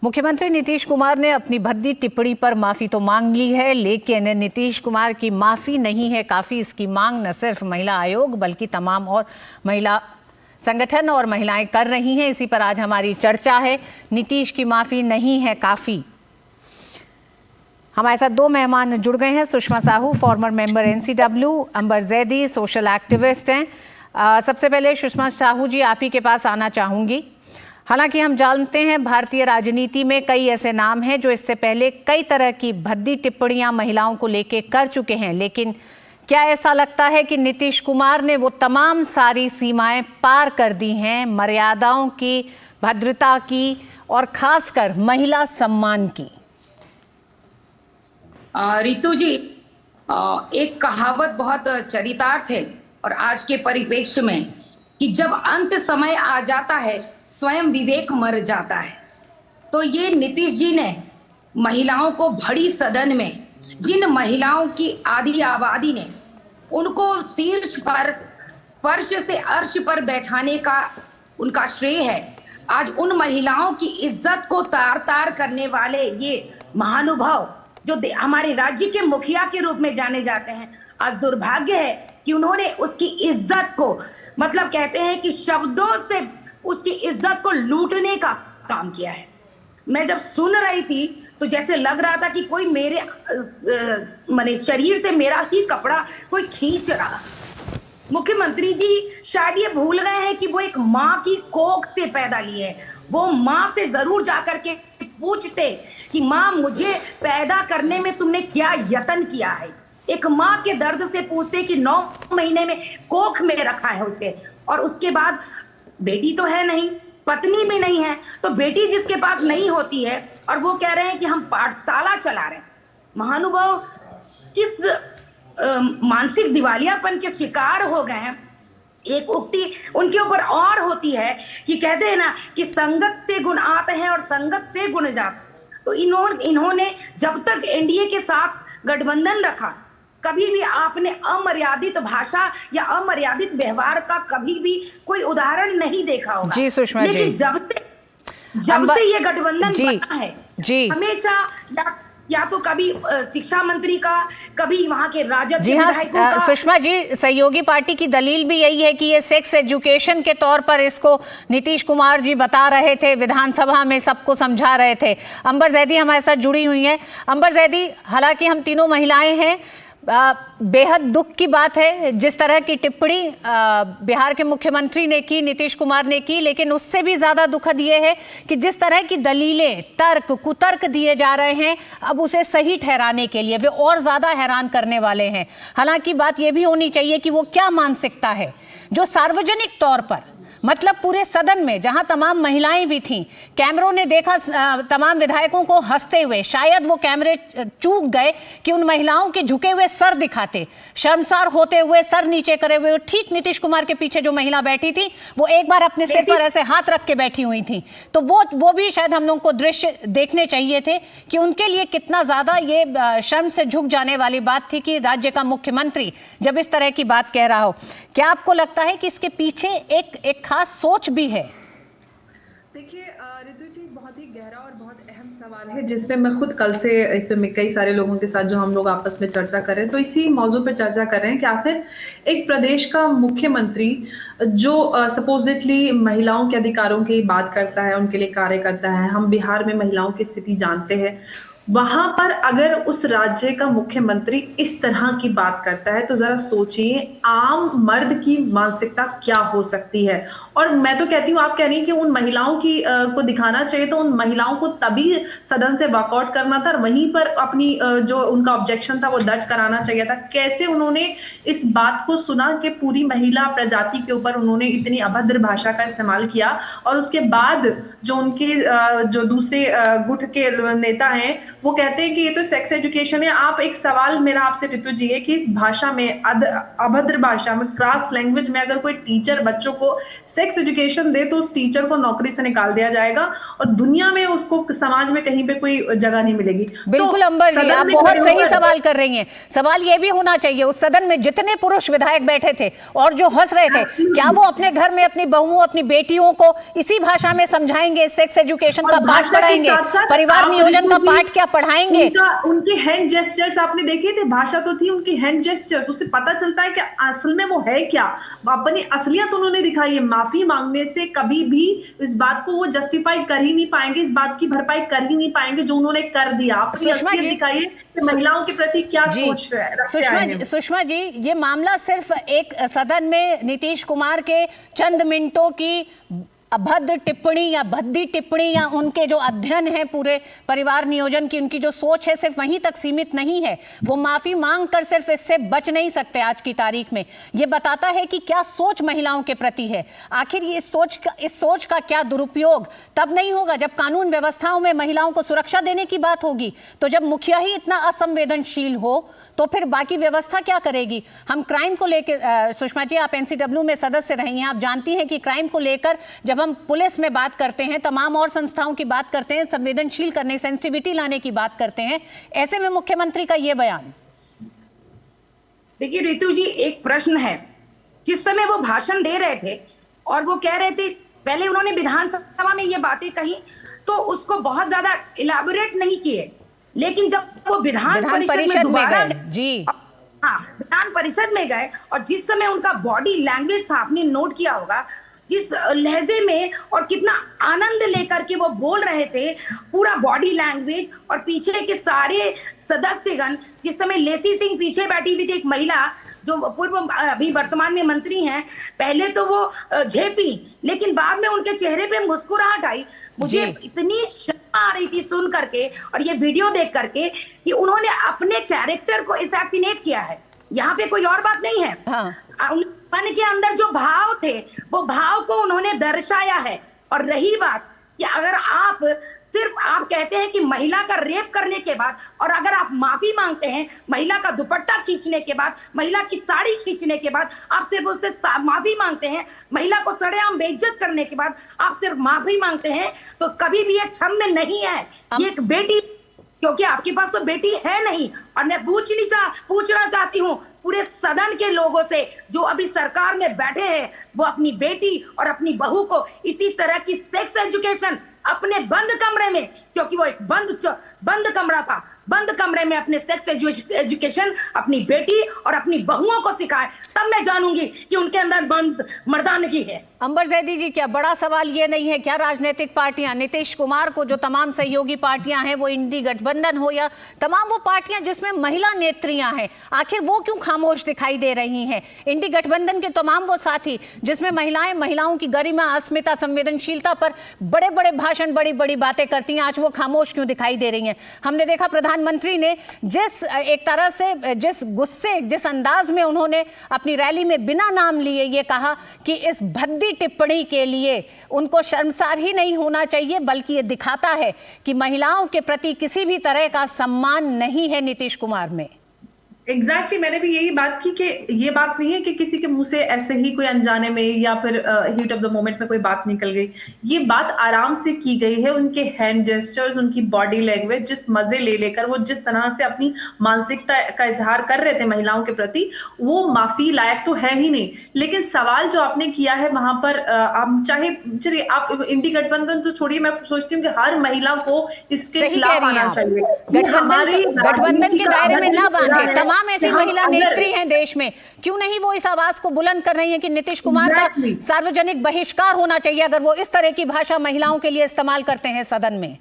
मुख्यमंत्री नीतीश कुमार ने अपनी भद्दी टिप्पणी पर माफी तो मांग ली है, लेकिन नीतीश कुमार की माफी नहीं है काफी। इसकी मांग न सिर्फ महिला आयोग बल्कि तमाम और महिला संगठन और महिलाएं कर रही हैं। इसी पर आज हमारी चर्चा है। नीतीश की माफी नहीं है काफी। हमारे साथ दो मेहमान जुड़ गए हैं। Sushma Sahu, former member NCW, Ambar Zaidi, social activist हैं। सबसे पहले सुषमा साहू जी, आप ही के पास आना चाहूंगी। हालांकि हम जानते हैं भारतीय राजनीति में कई ऐसे नाम हैं जो इससे पहले कई तरह की भद्दी टिप्पणियां महिलाओं को लेकर कर चुके हैं, लेकिन क्या ऐसा लगता है कि नीतीश कुमार ने वो तमाम सारी सीमाएं पार कर दी हैं, मर्यादाओं की, भद्रता की और खासकर महिला सम्मान की? रितु जी, एक कहावत बहुत चरितार्थ है और आज के परिप्रेक्ष्य में कि जब अंत समय आ जाता है स्वयं विवेक मर जाता है। तो ये नीतीश जी ने महिलाओं को भरी सदन में, जिन महिलाओं की आधी आबादी ने उनको शीर्ष पर, फर्श से अर्श पर बैठाने का उनका श्रेय है। आज उन महिलाओं की इज्जत को तार तार करने वाले ये महानुभाव जो हमारे राज्य के मुखिया के रूप में जाने जाते हैं, आज दुर्भाग्य है कि उन्होंने उसकी इज्जत को, मतलब कहते हैं कि शब्दों से उसकी इज्जत को लूटने का काम किया है। मैं जब सुन रही थी तो जैसे लग रहा था कि कोई मेरे माने शरीर से मेरा ही कपड़ा कोई खींच रहा। मुख्यमंत्री जी शायद ये भूल गए हैं कि वो एक माँ की कोख से पैदा लिए हैं। वो माँ से जरूर जाकर के पूछते कि माँ, मुझे पैदा करने में तुमने क्या यत्न किया है। एक माँ के दर्द से पूछते कि 9 महीने में कोख में रखा है उसे, और उसके बाद बेटी तो है नहीं, पत्नी भी नहीं है, तो बेटी जिसके पास नहीं होती है और वो कह रहे हैं कि हम पाठशाला चला रहे हैं। महानुभाव किस मानसिक दिवालियापन के शिकार हो गए हैं। एक उक्ति उनके ऊपर और होती है कि कहते हैं ना कि संगत से गुण आते हैं और संगत से गुण जाते। तो इन्होंने जब तक एनडीए के साथ गठबंधन रखा, कभी भी आपने अमर्यादित भाषा या अमर्यादित व्यवहार का कभी भी कोई उदाहरण नहीं देखा होगा। जी सुषमा जी, लेकिन जब से ये गठबंधन बना है जी, हमेशा या तो कभी शिक्षा मंत्री का, कभी वहां के राजद जी हाँ सुषमा जी, सहयोगी पार्टी की दलील भी यही है कि ये सेक्स एजुकेशन के तौर पर इसको नीतीश कुमार जी बता रहे थे, विधानसभा में सबको समझा रहे थे। अंबर जैदी हमारे साथ जुड़ी हुई हैं। अंबर जैदी, हालांकि हम तीनों महिलाएं हैं, बेहद दुख की बात है जिस तरह की टिप्पणी बिहार के मुख्यमंत्री ने की, नीतीश कुमार ने की, लेकिन उससे भी ज्यादा दुखद ये है कि जिस तरह की दलीलें, तर्क, कुतर्क दिए जा रहे हैं अब उसे सही ठहराने के लिए, वे और ज्यादा हैरान करने वाले हैं। हालांकि बात यह भी होनी चाहिए कि वो क्या मानसिकता है जो सार्वजनिक तौर पर, मतलब पूरे सदन में जहां तमाम महिलाएं भी थीं, कैमरों ने देखा तमाम विधायकों को हंसते हुए, शायद वो कैमरे चूक गए कि उन महिलाओं के झुके हुए सर दिखाते, शर्मसार होते हुए, सर नीचे करे हुए। ठीक नीतीश कुमार के पीछे जो महिला बैठी थी वो एक बार अपने सिर पर ऐसे हाथ रख के बैठी हुई थी, तो वो भी शायद हम लोगों को दृश्य देखने चाहिए थे कि उनके लिए कितना ज्यादा ये शर्म से झुक जाने वाली बात थी कि राज्य का मुख्यमंत्री जब इस तरह की बात कह रहा हो। क्या आपको लगता है कि इसके पीछे एक खास सोच भी है? देखिए रितु जी, बहुत ही गहरा और बहुत अहम सवाल है जिसपे मैं खुद कल से इस पे कई सारे लोगों के साथ जो हम लोग आपस में चर्चा कर रहे हैं, तो इसी मौजू पे चर्चा कर रहे हैं कि आखिर एक प्रदेश का मुख्यमंत्री जो सपोजिटली महिलाओं के अधिकारों की बात करता है, उनके लिए कार्य करता है, हम बिहार में महिलाओं की स्थिति जानते हैं, वहां पर अगर उस राज्य का मुख्यमंत्री इस तरह की बात करता है तो जरा सोचिए आम मर्द की मानसिकता क्या हो सकती है। और मैं तो कहती हूँ, आप कह रही हैं कि उन महिलाओं की को दिखाना चाहिए, तो उन महिलाओं को तभी सदन से वॉकआउट करना था और वहीं पर अपनी जो उनका ऑब्जेक्शन था वो दर्ज कराना चाहिए था। कैसे उन्होंने इस बात को सुना कि पूरी महिला प्रजाति के ऊपर उन्होंने इतनी अभद्र भाषा का इस्तेमाल किया, और उसके बाद जो उनके जो दूसरे गुट के नेता हैं वो कहते हैं कि ये तो सेक्स एजुकेशन है। आप, एक सवाल मेरा आपसे रितु जी है कि इस भाषा में, अभद्र भाषा में, क्रॉस लैंग्वेज में अगर कोई टीचर बच्चों को सेक्स सेक्स एजुकेशन दे तो उस टीचर को नौकरी से निकाल दिया जाएगा और दुनिया में उसको समाज में कहीं पे कोई जगह नहीं मिलेगी। बिल्कुल तो अंबर जी, आप बहुत सही सवाल सवाल कर रही हैं। सवाल ये भी होना चाहिए उस सदन में जितने पुरुष विधायक बैठे थे और जो हंस रहे थे, क्या वो अपने घर में अपनी बहुओं, अपनी बेटियों को इसी भाषा में समझाएंगे? सेक्स एजुकेशन का पाठ पढ़ाएंगे, परिवार नियोजन का पाठ क्या पढ़ाएंगे? उनके हैंड जेस्चर्स आपने देखे थे, भाषा तो थी उनकी हैंड जेस्चर्स, उससे पता चलता है कि असल में वो है क्या। अपनी असलियत उन्होंने दिखाई है। माफी मांगने से कभी भी इस बात को वो जस्टिफाई कर ही नहीं पाएंगे, इस बात की भरपाई कर ही नहीं पाएंगे जो उन्होंने कर दिया। अपनी असलियत दिखाइए कि महिलाओं के प्रति क्या सोच सुषमा जी, ये मामला सिर्फ एक सदन में नीतीश कुमार के चंद मिनटों की अभद्र टिप्पणी या भद्दी टिप्पणी या उनके जो अध्ययन है पूरे परिवार नियोजन की, उनकी जो सोच है सिर्फ वहीं तक सीमित नहीं है। वो माफी मांग कर सिर्फ इससे बच नहीं सकते। आज की तारीख में ये बताता है कि क्या सोच महिलाओं के प्रति है। आखिर ये इस सोच का क्या दुरुपयोग तब नहीं होगा जब कानून व्यवस्थाओं में महिलाओं को सुरक्षा देने की बात होगी। तो जब मुखिया ही इतना असंवेदनशील हो तो फिर बाकी व्यवस्था क्या करेगी? हम क्राइम को लेकर, सुषमा जी आप एनसीडब्ल्यू में सदस्य रही हैं, आप जानती हैं कि क्राइम को लेकर जब हम पुलिस में बात करते हैं, तमाम और संस्थाओं की बात करते हैं, संवेदनशील करने, सेंसिटिविटी लाने की बात करते हैं, ऐसे में मुख्यमंत्री का ये बयान। देखिए रितु जी, एक प्रश्न है। जिस समय वो भाषण दे रहे थे और वो कह रहे थे, पहले उन्होंने विधानसभा में ये बातें कही तो उसको बहुत ज्यादा इलाबोरेट नहीं किए, लेकिन जब वो विधान परिषद में दोबारा जी, हाँ, विधान परिषद में गए और जिस समय उनका बॉडी लैंग्वेज था, आपने नोट किया होगा जिस लहजे में और कितना आनंद लेकर के वो बोल रहे थे, पूरा बॉडी लैंग्वेज, और पीछे के सारे सदस्यगण, जिस समय लेसी सिंह पीछे बैठी हुई थी, एक महिला जो पूर्व अभी वर्तमान में मंत्री हैं, पहले तो वो झेपी लेकिन बाद में उनके चेहरे पे मुस्कुराहट आई। मुझे इतनी शर्म आ रही थी सुन करके और ये वीडियो देख करके कि उन्होंने अपने कैरेक्टर को असैसिनेट किया है। यहाँ पे कोई और बात नहीं है। मन के अंदर जो भाव थे वो भाव को उन्होंने दर्शाया है। और रही बात कि अगर आप सिर्फ आप कहते हैं कि महिला का रेप करने के बाद और अगर आप माफी मांगते हैं महिला का दुपट्टा खींचने के बाद, महिला की साड़ी खींचने के बाद आप सिर्फ उससे माफी मांगते हैं, महिला को सरेआम बेइज्जत करने के बाद आप सिर्फ माफी मांगते हैं, तो कभी भी ये क्षम्य नहीं है। ये एक बेटी, क्योंकि आपके पास तो बेटी है नहीं। और मैं पूछना चाहती हूँ पूरे सदन के लोगों से जो अभी सरकार में बैठे हैं, वो अपनी बेटी और अपनी बहू को इसी तरह की सेक्स एजुकेशन अपने बंद कमरे में, क्योंकि वो एक बंद कमरा था, बंद कमरे में अपने सेक्स एजुकेशन अपनी बेटी और अपनी बहुओं को सिखाए, तब मैं जानूंगी कि उनके अंदर मर्दानगी है। अंबर जैदी जी, क्या बड़ा सवाल ये नहीं है क्या राजनीतिक पार्टियां नीतीश कुमार को, जो तमाम सहयोगी पार्टियां हैं, वो इंडी गठबंधन हो या तमाम वो पार्टियां जिसमें महिला नेत्रियां हैं, आखिर वो क्यों खामोश दिखाई दे रही हैं? इंडी गठबंधन के तमाम वो साथी जिसमें महिलाओं की गरिमा, अस्मिता, संवेदनशीलता पर बड़े बड़े भाषण, बड़ी बड़ी बातें करती हैं, आज वो खामोश क्यों दिखाई दे रही हैं? हमने देखा प्रधानमंत्री ने जिस एक तरह से, जिस गुस्से, जिस अंदाज में उन्होंने अपनी रैली में बिना नाम लिए ये कहा कि इस भद्दी टिप्पणी के लिए उनको शर्मसार ही नहीं होना चाहिए, बल्कि ये दिखाता है कि महिलाओं के प्रति किसी भी तरह का सम्मान नहीं है नीतीश कुमार में। एग्जैक्टली मैंने भी यही बात की कि ये बात नहीं है कि किसी के मुंह से ऐसे ही कोई अनजाने में या फिर हीट ऑफ द मोमेंट में कोई बात निकल गई। ये बात आराम से की गई है। उनके हैंड जेस्चर्स, उनकी बॉडी लैंग्वेज, जिस मजे ले लेकर वो जिस तरह से अपनी मानसिकता का इजहार कर रहे थे महिलाओं के प्रति, वो माफी लायक तो है ही नहीं। लेकिन सवाल जो आपने किया है वहां पर, आप चाहे चलिए आप इंडी गठबंधन तो छोड़िए, मैं सोचती हूँ कि हर महिला को इसके खिलाफ आना चाहिए। गठबंधन के दायरे में ना बांधे, तमाम ऐसी महिला नेत्री हैं देश में, क्यों नहीं वो इस आवाज को बुलंद कर रही हैं कि नीतीश कुमार का सार्वजनिक बहिष्कार होना चाहिए अगर वो इस तरह की भाषा महिलाओं के लिए इस्तेमाल करते हैं सदन में?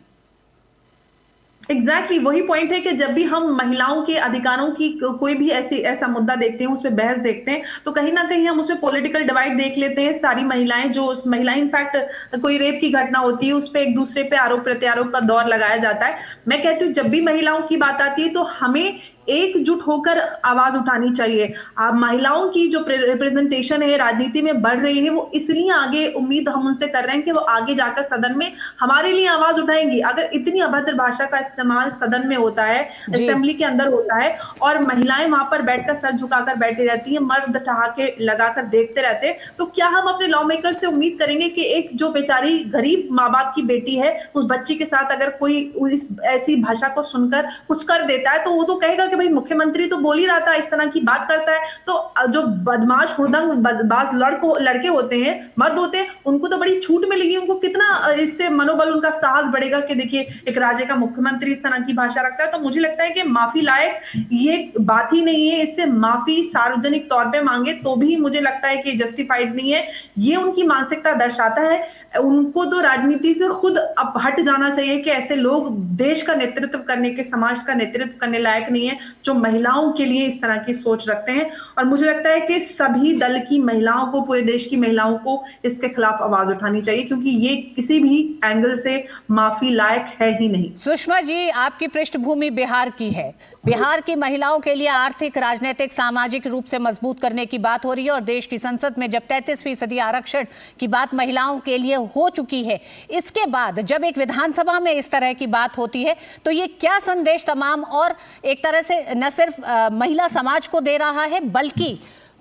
एग्जैक्टली वही पॉइंट है कि जब भी हम महिलाओं के अधिकारों की कोई भी ऐसा मुद्दा देखते हैं, उस पर बहस देखते हैं, तो कहीं ना कहीं हम उसमें पॉलिटिकल डिवाइड देख लेते हैं। सारी महिलाएं जो उस इनफैक्ट कोई रेप की घटना होती है उस पर एक दूसरे पे आरोप प्रत्यारोप का दौर लगाया जाता है। मैं कहती हूँ जब भी महिलाओं की बात आती है तो हमें एकजुट होकर आवाज उठानी चाहिए। महिलाओं की जो रिप्रेजेंटेशन है राजनीति में बढ़ रही है, वो इसलिए आगे उम्मीद हम उनसे कर रहे हैं कि वो आगे जाकर सदन में हमारे लिए आवाज उठाएंगी। अगर इतनी अभद्र भाषा का इस्तेमाल सदन में होता है, असेंबली के अंदर होता है, और महिलाएं वहां पर बैठकर सर झुकाकर बैठी रहती हैं, मर्द ठहाके लगाकर देखते रहते हैं, तो क्या हम अपने लॉ मेकर से उम्मीद करेंगे कि एक जो बेचारी गरीब माँ बाप की बेटी है, उस बच्ची के साथ अगर कोई इस ऐसी भाषा को सुनकर कुछ कर देता है, तो वो तो कहेगा कि भाई मुख्यमंत्री तो बोल ही रहा था, इस तरह की बात करता है। तो जो बदमाश हुड़दंग बाज लड़के होते हैं, मर्द होते हैं, उनको तो बड़ी छूट मिलेगी। उनको कितना इससे मनोबल, उनका साहस बढ़ेगा कि देखिए एक राज्य का मुख्यमंत्री इस तरह की भाषा रखता है। तो मुझे लगता है कि माफी लायक ये बात ही नहीं है। इससे माफी सार्वजनिक तौर पे मांगे तो भी मुझे लगता है कि जस्टिफाइड नहीं है। ये उनकी मानसिकता दर्शाता है। उनको तो राजनीति से खुद अब हट जाना चाहिए कि ऐसे लोग देश का नेतृत्व करने के, समाज का नेतृत्व करने लायक नहीं है, जो महिलाओं के लिए इस तरह की सोच रखते हैं। और मुझे लगता है कि सभी दल की महिलाओं को, पूरे देश की महिलाओं को इसके खिलाफ आवाज उठानी चाहिए, क्योंकि ये किसी भी एंगल से माफी लायक है ही नहीं। सुषमा जी, आपकी पृष्ठभूमि बिहार की है। बिहार की महिलाओं के लिए आर्थिक, राजनीतिक, सामाजिक रूप से मजबूत करने की बात हो रही है और देश की संसद में जब 33% आरक्षण की बात महिलाओं के लिए हो चुकी है, इसके बाद जब एक विधानसभा में इस तरह की बात होती है, तो ये क्या संदेश तमाम और एक तरह से न सिर्फ महिला समाज को दे रहा है, बल्कि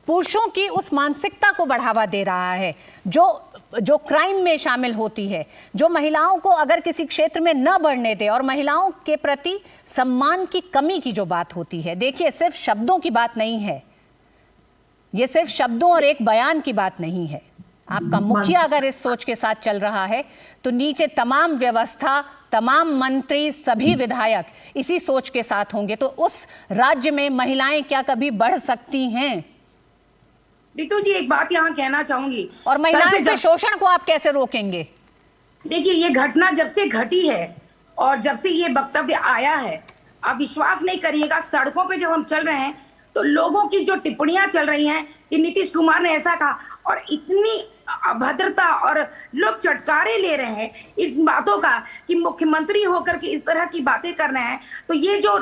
पुरुषों की उस मानसिकता को बढ़ावा दे रहा है जो क्राइम में शामिल होती है, जो महिलाओं को अगर किसी क्षेत्र में न बढ़ने दे और महिलाओं के प्रति सम्मान की कमी की जो बात होती है। देखिए, सिर्फ शब्दों की बात नहीं है, ये सिर्फ शब्दों और एक बयान की बात नहीं है। आपका मुखिया अगर इस सोच के साथ चल रहा है, तो नीचे तमाम व्यवस्था, तमाम मंत्री, सभी विधायक इसी सोच के साथ होंगे, तो उस राज्य में महिलाएं क्या कभी बढ़ सकती हैं? रितु जी, एक बात यहाँ कहना चाहूंगी। और महिलाओं के शोषण को आप कैसे रोकेंगे? देखिए, ये घटना जब से घटी है और जब से ये वक्तव्य आया है, आप विश्वास नहीं करिएगा, सड़कों पे जब हम चल रहे हैं तो लोगों की जो टिप्पणियां चल रही हैं कि नीतीश कुमार ने ऐसा कहा, और इतनी अभद्रता, और लोग चटकारे ले रहे हैं इस बातों का कि मुख्यमंत्री होकर के इस तरह की बातें कर रहे हैं। तो ये जो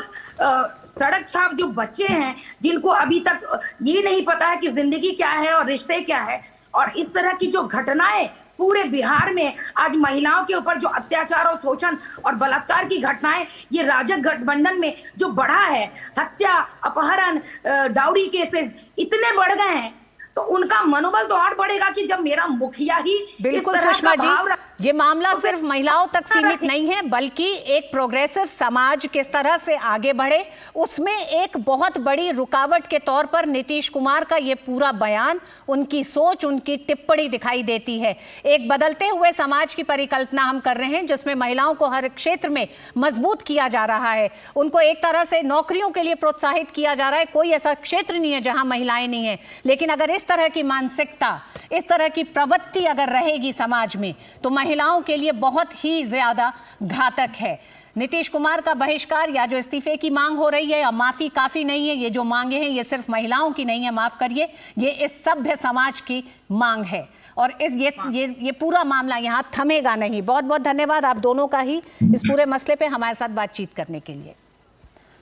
सड़क छाप जो बच्चे हैं, जिनको अभी तक ये नहीं पता है कि जिंदगी क्या है और रिश्ते क्या है, और इस तरह की जो घटनाएं पूरे बिहार में आज महिलाओं के ऊपर जो अत्याचार और शोषण और बलात्कार की घटनाएं, ये राजग गठबंधन में जो बढ़ा है, हत्या, अपहरण, डाउरी केसेस इतने बढ़ गए हैं, तो उनका मनोबल तो और बढ़ेगा कि जब मेरा मुखिया ही बिल्कुल सुषमा जी, ये मामला सिर्फ महिलाओं तक सीमित नहीं है, बल्कि एक प्रोग्रेसिव समाज किस तरह से आगे बढ़े, उसमें एक बहुत बड़ी रुकावट के तौर पर नीतीश कुमार का ये पूरा बयान, उनकी सोच, उनकी टिप्पणी दिखाई देती है। एक बदलते हुए समाज की परिकल्पना हम कर रहे हैं, जिसमें महिलाओं को हर क्षेत्र में मजबूत किया जा रहा है, उनको एक तरह से नौकरियों के लिए प्रोत्साहित किया जा रहा है। कोई ऐसा क्षेत्र नहीं है जहां महिलाएं नहीं है, लेकिन अगर इस तरह की मानसिकता, इस तरह की प्रवृत्ति अगर रहेगी समाज में, तो महिलाओं के लिए बहुत ही ज्यादा घातक है। नीतीश कुमार का बहिष्कार या जो इस्तीफे की मांग हो रही है, या माफी काफी नहीं है, ये जो मांगे हैं ये सिर्फ महिलाओं की नहीं है, माफ करिए, ये इस सभ्य समाज की मांग है। और ये पूरा मामला यहाँ थमेगा नहीं। बहुत बहुत धन्यवाद आप दोनों का ही इस पूरे मसले पे हमारे साथ बातचीत करने के लिए।